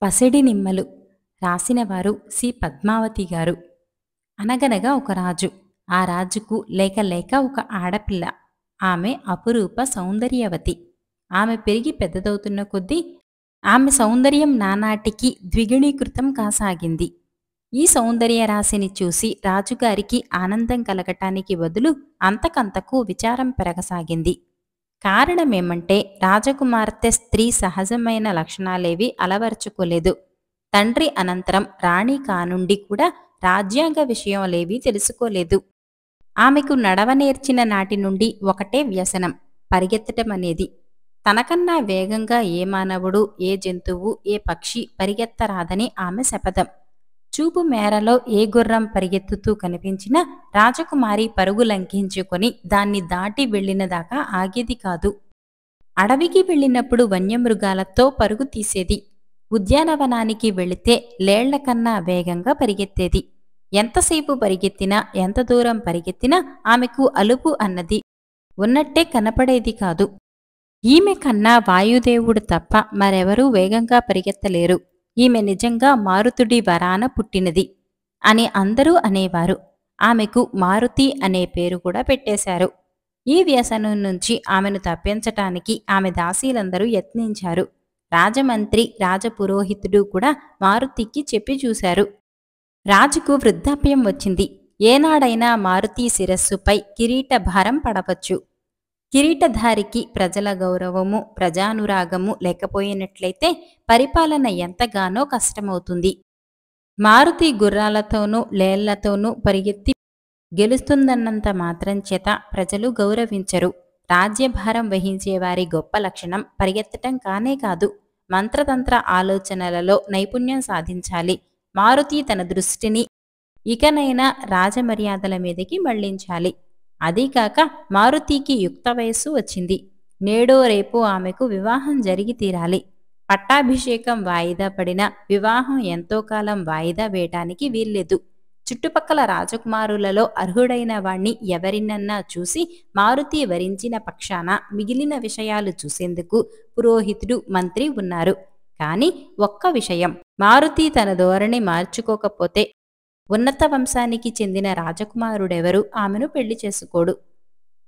పసిడి నిమ్మలు రాసినవారు సి పద్మావతి గారు. అనగనగా ఒక రాజు. ఆ రాజుకు లేక లేక ఒక ఆడపిల్ల. ఆమె అపురూప సౌందర్యవతి. ఆమె పెరిగి పెద్దదవుతున్న కొద్దీ ఆమె సౌందర్యం నానాటికి ద్విగుణీకృతం కాసాగింది. ఈ సౌందర్య రాశిని చూసి రాజుగారికి ఆనందం కలగటానికి బదులు అంతకంతకు విచారం పెరగసాగింది. కారణమేమంటే రాజకుమార్తె స్త్రీ సహజమైన లక్షణాలేవి అలవరుచుకోలేదు. తండ్రి అనంతరం రాణి కానుండి కూడా రాజ్యాంగ విషయంలేవీ తెలుసుకోలేదు. ఆమెకు నడవనేర్చిన నాటి నుండి ఒకటే వ్యసనం, పరిగెత్తటమనేది. తనకన్నా వేగంగా ఏ మానవుడు, ఏ జంతువు, ఏ పక్షి పరిగెత్తరాదని ఆమె శపథం. చూపు మేరలో ఏ గుర్రం పరిగెత్తుతూ కనిపించినా రాజకుమారి పరుగు లంఘించుకొని దాన్ని దాటి వెళ్లిన దాకా ఆగేది కాదు. అడవికి వెళ్ళినప్పుడు వన్యమృగాలతో పరుగు తీసేది. ఉద్యానవనానికి వెళితే లేళ్లకన్నా వేగంగా పరిగెత్తేది. ఎంతసేపు పరిగెత్తినా, ఎంత దూరం పరిగెత్తినా ఆమెకు అలుపు అన్నది ఉన్నట్టే కనపడేది కాదు. ఈమె కన్నా వాయుదేవుడు తప్ప మరెవరూ వేగంగా పరిగెత్తలేరు. ఈమె నిజంగా మారుతుడి వరాన పుట్టినది అని అందరూ అనేవారు. ఆమెకు మారుతి అనే పేరు కూడా పెట్టేశారు. ఈ వ్యసనం నుంచి ఆమెను తప్పించటానికి ఆమె దాసీలందరూ యత్నించారు. రాజమంత్రి, రాజపురోహితుడు కూడా మారుతికి చెప్పి చూశారు. రాజుకు వృద్ధాప్యం వచ్చింది. ఏనాడైనా మారుతి శిరస్సుపై కిరీట భారం పడవచ్చు. కిరీటధారికి ప్రజల గౌరవము, ప్రజానురాగము లేకపోయినట్లయితే పరిపాలన ఎంతగానో కష్టమవుతుంది. మారుతి గుర్రాలతోనూ లేళ్లతోనూ పరిగెత్తి గెలుస్తుందన్నంత మాత్రం చేత ప్రజలు గౌరవించరు. రాజ్యభారం వహించేవారి గొప్ప లక్షణం పరిగెత్తటం కానే కాదు, మంత్రతంత్ర ఆలోచనలలో నైపుణ్యం సాధించాలి. మారుతి తన దృష్టిని ఇకనైనా రాజమర్యాదల మీదకి మళ్లించాలి. అదీకాక మారుతికి యుక్త వయస్సు వచ్చింది. నేడో రేపో ఆమెకు వివాహం జరిగి తీరాలి. పట్టాభిషేకం వాయిదా పడినా వివాహం ఎంతో కాలం వాయిదా వేయటానికి వీల్లేదు. చుట్టుపక్కల రాజకుమారులలో అర్హుడైన వాణ్ణి ఎవరినన్నా చూసి మారుతి వరించిన పక్షాన మిగిలిన విషయాలు చూసేందుకు పురోహితుడు, మంత్రి ఉన్నారు. కాని ఒక్క విషయం, మారుతి తన ధోరణి మార్చుకోకపోతే ఉన్నత వంశానికి చెందిన రాజకుమారుడెవరూ ఆమెను పెళ్లి చేసుకోడు.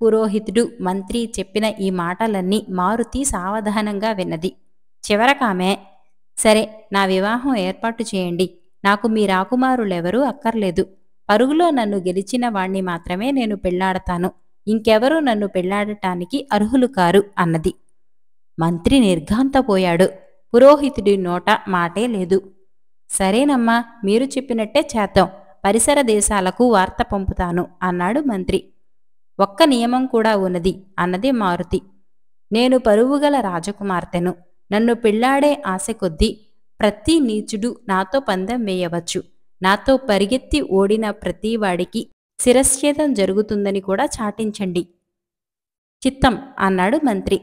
పురోహితుడు, మంత్రి చెప్పిన ఈ మాటలన్నీ మారుతి సావధానంగా విన్నది. చివరకామె, సరే, నా వివాహం ఏర్పాటు చేయండి. నాకు మీ రాకుమారులెవరూ అక్కర్లేదు. పరుగులో నన్ను గెలిచిన వాణ్ణి మాత్రమే నేను పెళ్లాడతాను. ఇంకెవరూ నన్ను పెళ్లాడటానికి అర్హులు కారు అన్నది. మంత్రి నిర్ఘాంతపోయాడు. పురోహితుడి నోట మాటే లేదు. సరేనమ్మా, మీరు చెప్పినట్టే చేద్దాం. పరిసర దేశాలకు వార్త పంపుతాను అన్నాడు మంత్రి. ఒక్క నియమం కూడా ఉన్నది అన్నది మారుతి. నేను పరువుగల రాజకుమార్తెను. నన్ను పెళ్లాడే ఆశ కొద్దీ ప్రతి నీచుడు నాతో పందెం వేయవచ్చు. నాతో పరిగెత్తి ఓడిన ప్రతివాడికి శిరశ్ఛేదం జరుగుతుందని కూడా చాటించండి. చిత్తం అన్నాడు మంత్రి.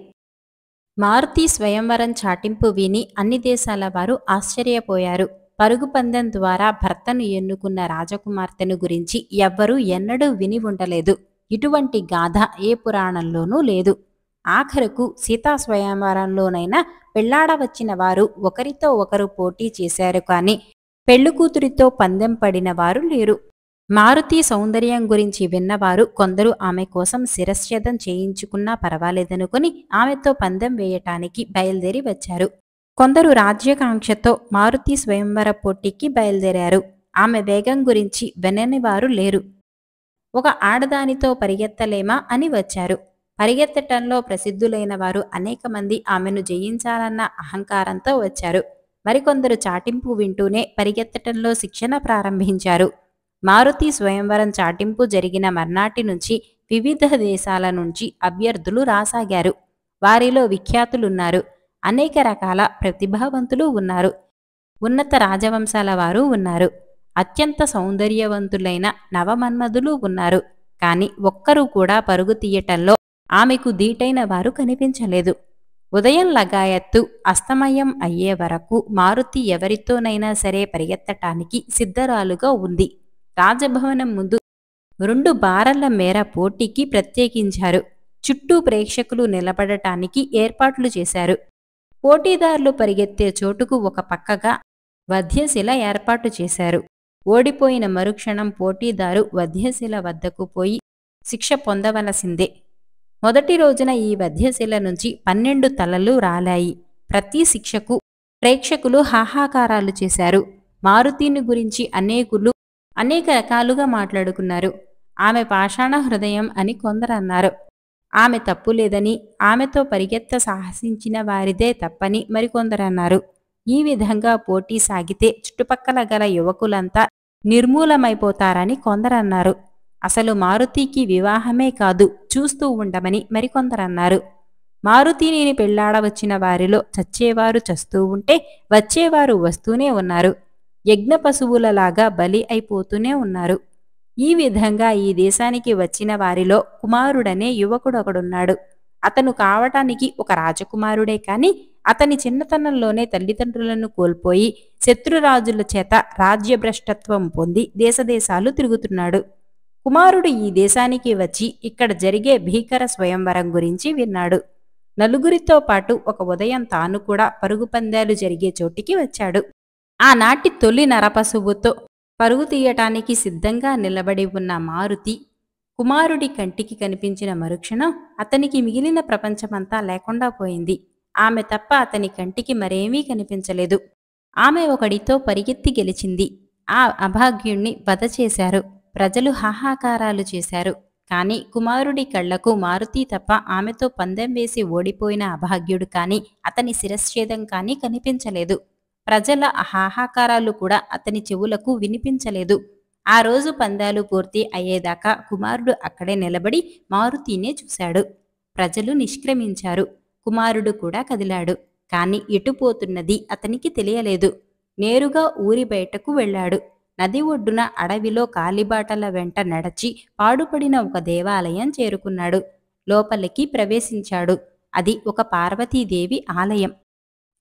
మారుతి స్వయంవరం చాటింపు విని అన్ని దేశాల వారు ఆశ్చర్యపోయారు. పరుగు పందెం ద్వారా భర్తను ఎన్నుకున్న రాజకుమార్తెను గురించి ఎవ్వరూ ఎన్నడూ విని ఉండలేదు. ఇటువంటి గాథ ఏ పురాణంలోనూ లేదు. ఆఖరకు సీతా స్వయంవరంలోనైనా పెళ్లాడవచ్చిన వారు ఒకరితో ఒకరు పోటీ చేశారు కాని పెళ్లికూతురితో పందెం పడిన వారు లేరు. మారుతి సౌందర్యం గురించి విన్నవారు కొందరు ఆమె కోసం శిరశ్ఛేదం చేయించుకున్నా పర్వాలేదనుకుని ఆమెతో పందెం వేయటానికి బయలుదేరి వచ్చారు. కొందరు రాజ్యకాంక్షతో మారుతి స్వయంవర పోటీకి బయలుదేరారు. ఆమె వేగం గురించి విననివారు లేరు. ఒక ఆడదానితో పరిగెత్తలేమా అని వచ్చారు. పరిగెత్తటంలో ప్రసిద్ధులైన వారు అనేక మంది ఆమెను జయించాలన్న అహంకారంతో వచ్చారు. మరికొందరు చాటింపు వింటూనే పరిగెత్తటంలో శిక్షణ ప్రారంభించారు. మారుతి స్వయంవరం చాటింపు జరిగిన మర్నాటి నుంచి వివిధ దేశాల నుంచి అభ్యర్థులు రాసాగారు. వారిలో విఖ్యాతులున్నారు. అనేక రకాల ప్రతిభావంతులు ఉన్నారు. ఉన్నత రాజవంశాల వారు ఉన్నారు. అత్యంత సౌందర్యవంతులైన నవమన్మధులు ఉన్నారు. కాని ఒక్కరూ కూడా పరుగు తీయటంలో ఆమెకు దీటైన వారు కనిపించలేదు. ఉదయం లగాయత్తు అస్తమయం అయ్యే వరకు మారుతి ఎవరితోనైనా సరే పరిగెత్తటానికి సిద్ధరాలుగా ఉంది. రాజభవనం ముందు 2 బారల మేర పోటీకి ప్రత్యేకించారు. చుట్టూ ప్రేక్షకులు నిలబడటానికి ఏర్పాట్లు చేశారు. పోటీదారులు పరిగెత్తే చోటుకు ఒక పక్కగా వధ్యశిల ఏర్పాటు చేశారు. ఓడిపోయిన మరుక్షణం పోటీదారు వధ్యశిల వద్దకు పోయి శిక్ష పొందవలసిందే. మొదటి రోజున ఈ వధ్యశిల నుంచి 12 తలలు రాలాయి. ప్రతి శిక్షకు ప్రేక్షకులు హాహాకారాలు చేశారు. మారుతిని గురించి అనేక రకాలుగా మాట్లాడుకున్నారు. ఆమె పాషాణ హృదయం అని కొందరన్నారు. ఆమె తప్పు లేదని, ఆమెతో పరిగెత్త సాహసించిన వారిదే తప్పని మరికొందరన్నారు. ఈ విధంగా పోటీ సాగితే చుట్టుపక్కల గల యువకులంతా నిర్మూలమైపోతారని కొందరన్నారు. అసలు మారుతికి వివాహమే కాదు, చూస్తూ ఉండమని మరికొందరన్నారు. మారుతిని పెళ్లాడవచ్చిన వారిలో చచ్చేవారు చస్తూ ఉంటే వచ్చేవారు వస్తూనే ఉన్నారు. యజ్ఞ పశువులలాగా బలి అయిపోతూనే ఉన్నారు. ఈ విధంగా ఈ దేశానికి వచ్చిన వారిలో కుమారుడనే యువకుడొకడున్నాడు. అతను కావటానికి ఒక రాజకుమారుడే కాని అతని చిన్నతనంలోనే తల్లిదండ్రులను కోల్పోయి శత్రురాజుల చేత రాజ్యభ్రష్టత్వం పొంది దేశదేశాలు తిరుగుతున్నాడు. కుమారుడు ఈ దేశానికి వచ్చి ఇక్కడ జరిగే భీకర స్వయంవరం గురించి విన్నాడు. నలుగురితో పాటు ఒక ఉదయం తాను కూడా పరుగు పందాలు జరిగే చోటికి వచ్చాడు. ఆనాటి తొలి నరపశువుతో పరుగు తీయటానికి సిద్ధంగా నిలబడి ఉన్న మారుతి కుమారుడి కంటికి కనిపించిన మరుక్షణం అతనికి మిగిలిన ప్రపంచమంతా లేకుండా పోయింది. ఆమె తప్ప అతని కంటికి మరేమీ కనిపించలేదు. ఆమె ఒకడితో పరిగెత్తి గెలిచింది. ఆ అభాగ్యుణ్ణి వధ చేశారు. ప్రజలు హాహాకారాలు చేశారు. కాని కుమారుడి కళ్లకు మారుతి తప్ప ఆమెతో పందెం వేసి ఓడిపోయిన అభాగ్యుడు కాని అతని శిరశ్ఛేదం కాని కనిపించలేదు. ప్రజల హాహాకారాలు కూడా అతని చెవులకు వినిపించలేదు. ఆ రోజు పందాలు పూర్తి అయ్యేదాకా కుమారుడు అక్కడే నిలబడి మారుతినే చూశాడు. ప్రజలు నిష్క్రమించారు. కుమారుడు కూడా కదిలాడు. కాని ఎటుపోతున్నది అతనికి తెలియలేదు. నేరుగా ఊరి బయటకు వెళ్ళాడు. నది ఒడ్డున అడవిలో కాలిబాటల వెంట నడచి పాడుపడిన ఒక దేవాలయం చేరుకున్నాడు. లోపలికి ప్రవేశించాడు. అది ఒక పార్వతీదేవి ఆలయం.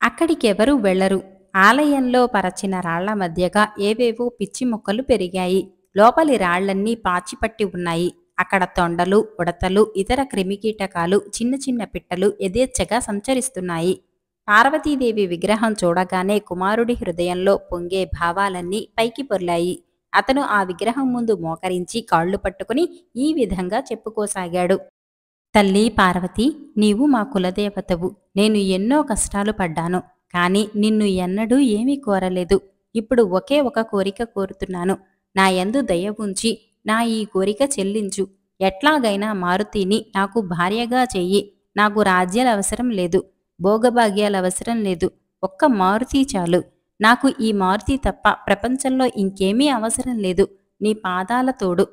అక్కడికెవరూ వెళ్లరు. ఆలయంలో పరచిన రాళ్ల మధ్యగా ఏవేవో పిచ్చి మొక్కలు పెరిగాయి. లోపలి రాళ్లన్నీ పాచిపట్టి ఉన్నాయి. అక్కడ తొండలు, ఉడతలు, ఇతర క్రిమికీటకాలు, చిన్న చిన్న పిట్టలు యథేచ్ఛగా సంచరిస్తున్నాయి. పార్వతీదేవి విగ్రహం చూడగానే కుమారుడి హృదయంలో పొంగే భావాలన్నీ పైకి పొర్లాయి. అతను ఆ విగ్రహం ముందు మోకరించి కాళ్లు పట్టుకుని ఈ విధంగా చెప్పుకోసాగాడు. తల్లి పార్వతి, నీవు మా కులదేవతవు. నేను ఎన్నో కష్టాలు పడ్డాను. కాని నిన్ను ఎన్నడూ ఏమీ కోరలేదు. ఇప్పుడు ఒకే ఒక కోరిక కోరుతున్నాను. నా యందు దయ ఉంచి నా ఈ కోరిక చెల్లించు. ఎట్లాగైనా మారుతిని నాకు భార్యగా చెయ్యి. నాకు రాజ్యాల అవసరం లేదు, భోగభాగ్యాల అవసరం లేదు. ఒక్క మారుతి చాలు. నాకు ఈ మారుతి తప్ప ప్రపంచంలో ఇంకేమీ అవసరం లేదు. నీ పాదాల తోడు.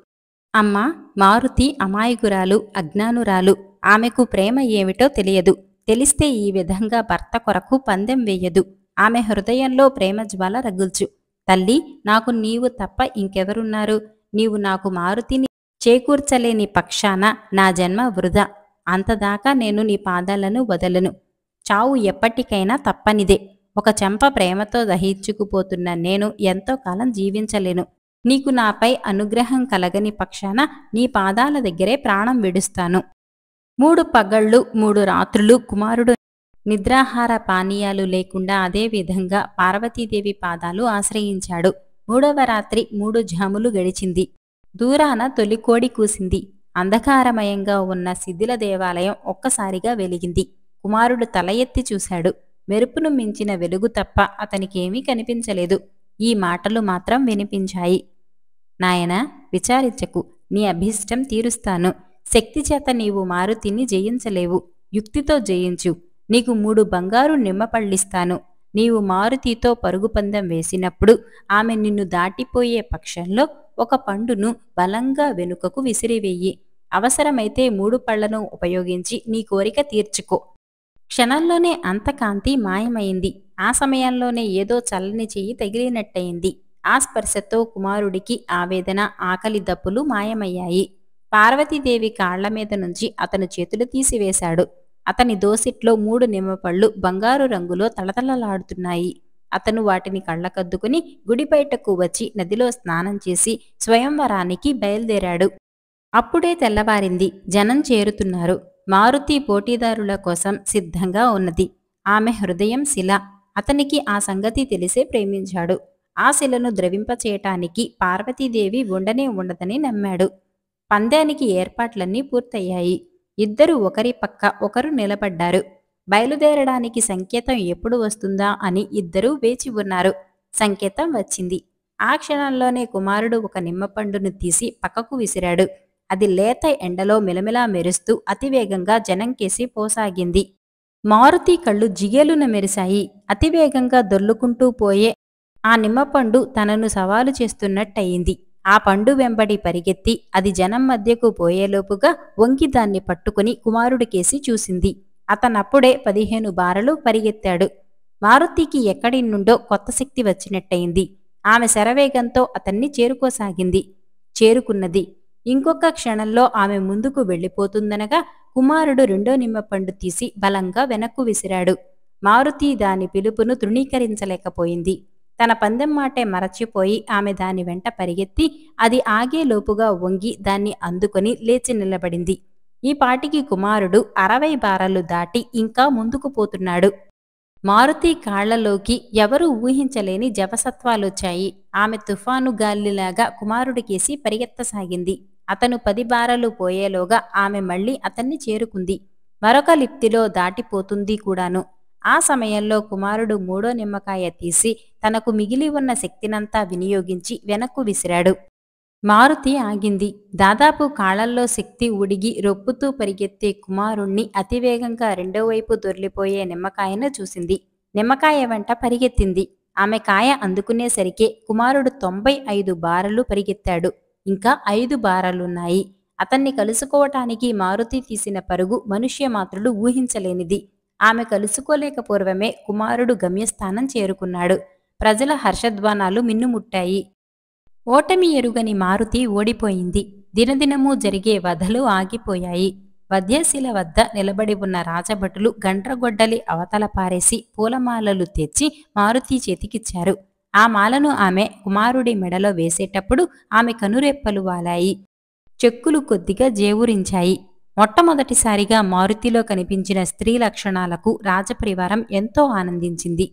అమ్మా, మారుతి అమాయకురాలు, అజ్ఞానురాలు. ఆమెకు ప్రేమ ఏమిటో తెలియదు. తెలిస్తే ఈ విధంగా భర్త కొరకు పందెం వేయదు. ఆమె హృదయంలో ప్రేమ జ్వాల రగుల్చు. తల్లి, నాకు నీవు తప్ప ఇంకెవరున్నారు? నీవు నాకు మారుతిని చేకూర్చలేని పక్షాన నా జన్మ వృధా. అంతదాకా నేను నీ పాదాలను వదలను. చావు ఎప్పటికైనా తప్పనిదే. ఒక చెంప ప్రేమతో దహించుకుపోతున్న నేను ఎంతో కాలం జీవించలేను. నీకు నాపై అనుగ్రహం కలగని పక్షాన నీ పాదాల దగ్గరే ప్రాణం విడుస్తాను. 3 పగళ్ళు 3 రాత్రులు కుమారుడు నిద్రాహార పానీయాలు లేకుండా అదే విధంగా పార్వతీదేవి పాదాలు ఆశ్రయించాడు. 3వ రాత్రి 3 జాములు గడిచింది. దూరాన తొలికోడి కూసింది. అంధకారమయంగా ఉన్న శిథిల దేవాలయం ఒక్కసారిగా వెలిగింది. కుమారుడు తల ఎత్తి చూశాడు. మెరుపును మించిన వెలుగు తప్ప అతనికేమీ కనిపించలేదు. ఈ మాటలు మాత్రం వినిపించాయి. నాయనా, విచారించకు. నీ అభీష్టం తీరుస్తాను. శక్తి చేత నీవు మారుతిని జయించలేవు. యుక్తితో జయించు. నీకు 3 బంగారు నిమ్మపళ్ళిస్తాను. నీవు మారుతితో పరుగుపందెం వేసినప్పుడు ఆమె నిన్ను దాటిపోయే పక్షంలో ఒక పండును బలంగా వెనుకకు విసిరివెయ్యి. అవసరమైతే 3 పళ్లను ఉపయోగించి నీ కోరిక తీర్చుకో. క్షణంలోనే అంతకాంతి మాయమైంది. ఆ సమయంలోనే ఏదో చల్లని చెయ్యి తగిలినట్టయింది. ఆ స్పర్శతో కుమారుడికి ఆవేదన, ఆకలి దప్పులు మాయమయ్యాయి. పార్వతీదేవి కాళ్ల మీద నుంచి అతను చేతులు తీసివేశాడు. అతని దోసిట్లో 3 నిమ్మపళ్ళు బంగారు రంగులో తళతళలాడుతున్నాయి. అతను వాటిని కళ్ళకద్దుకుని గుడి బయటకు వచ్చి నదిలో స్నానం చేసి స్వయంవరానికి బయలుదేరాడు. అప్పుడే తెల్లవారింది. జనం చేరుతున్నారు. మారుతి పోటీదారుల కోసం సిద్ధంగా ఉన్నది. ఆమె హృదయం శిల. అతనికి ఆ సంగతి తెలిసే ప్రేమించాడు. ఆ శిలను ద్రవింపచేయటానికి పార్వతీదేవి ఉండనే ఉండదని నమ్మాడు. పందానికి ఏర్పాట్లన్నీ పూర్తయ్యాయి. ఇద్దరూ ఒకరి పక్క ఒకరు నిలబడ్డారు. బయలుదేరడానికి సంకేతం ఎప్పుడు వస్తుందా అని ఇద్దరూ వేచి ఉన్నారు. సంకేతం వచ్చింది. ఆ క్షణంలోనే కుమారుడు ఒక నిమ్మపండును తీసి పక్కకు విసిరాడు. అది లేత ఎండలో మిలమిలా మెరుస్తూ అతివేగంగా జనంకేసి పోసాగింది. మారుతి కళ్ళు జిగేలున మెరిశాయి. అతివేగంగా దొర్లుకుంటూ పోయే ఆ నిమ్మపండు తనను సవాలు చేస్తున్నట్టయింది. ఆ పండు వెంబడి పరిగెత్తి అది జనం మధ్యకు పోయేలోపుగా వంగి దాన్ని పట్టుకుని కుమారుడికేసి చూసింది. అతనప్పుడే 15 బారలు పరిగెత్తాడు. మారుతికి ఎక్కడి నుండో కొత్త శక్తి వచ్చినట్టయింది. ఆమె శరవేగంతో అతన్ని చేరుకోసాగింది. చేరుకున్నది. ఇంకొక క్షణంలో ఆమె ముందుకు వెళ్ళిపోతుందనగా కుమారుడు రెండో నిమ్మపండు తీసి బలంగా వెనక్కు విసిరాడు. మారుతి దాని పిలుపును తృణీకరించలేకపోయింది. తన పందెం మాటే మరచిపోయి ఆమె దాని వెంట పరిగెత్తి అది ఆగేలోపుగా వంగి దాన్ని అందుకొని లేచి నిలబడింది. ఈ పాటికి కుమారుడు 60 బారలు దాటి ఇంకా ముందుకు పోతున్నాడు. మారుతి కాళ్లలోకి ఎవరూ ఊహించలేని జవసత్వాలొచ్చాయి. ఆమె తుఫాను గాలిలాగా కుమారుడికేసి పరిగెత్తసాగింది. అతను 10 బారలు పోయేలోగా ఆమె మళ్ళీ అతన్ని చేరుకుంది. మరొక లిప్తిలో దాటిపోతుంది కూడాను. ఆ సమయంలో కుమారుడు మూడో నిమ్మకాయ తీసి తనకు మిగిలి ఉన్న శక్తినంతా వినియోగించి వెనక్కు విసిరాడు. మారుతి ఆగింది. దాదాపు కాళ్లల్లో శక్తి ఉడిగి రొప్పుతూ పరిగెత్తే కుమారుణ్ణి అతివేగంగా రెండోవైపు దొర్లిపోయే నిమ్మకాయను చూసింది. నిమ్మకాయ వెంట పరిగెత్తింది. ఆమె కాయ అందుకునేసరికే కుమారుడు 95 బారలు పరిగెత్తాడు. ఇంకా 5 బారలున్నాయి. అతన్ని కలుసుకోవటానికి మారుతి తీసిన పరుగు మనుష్యమాత్రులు ఊహించలేనిది. ఆమె కలుసుకోలేక పూర్వమే కుమారుడు గమ్యస్థానం చేరుకున్నాడు. ప్రజల హర్షధ్వానాలు మిన్నుముట్టాయి. ఓటమి ఎరుగని మారుతి ఓడిపోయింది. దినదినమూ జరిగే వధలు ఆగిపోయాయి. వధ్యశిల వద్ద నిలబడి ఉన్న రాజభటులు గండ్రగొడ్డలి అవతల పారేసి పూలమాలలు తెచ్చి మారుతి చేతికిచ్చారు. ఆ మాలను ఆమె కుమారుడి మెడలో వేసేటప్పుడు ఆమె కనురెప్పలు వాలాయి. చెక్కులు కొద్దిగా జేవురించాయి. మొట్టమొదటిసారిగా మారుతిలో కనిపించిన స్త్రీ లక్షణాలకు రాజపరివారం ఎంతో ఆనందించింది.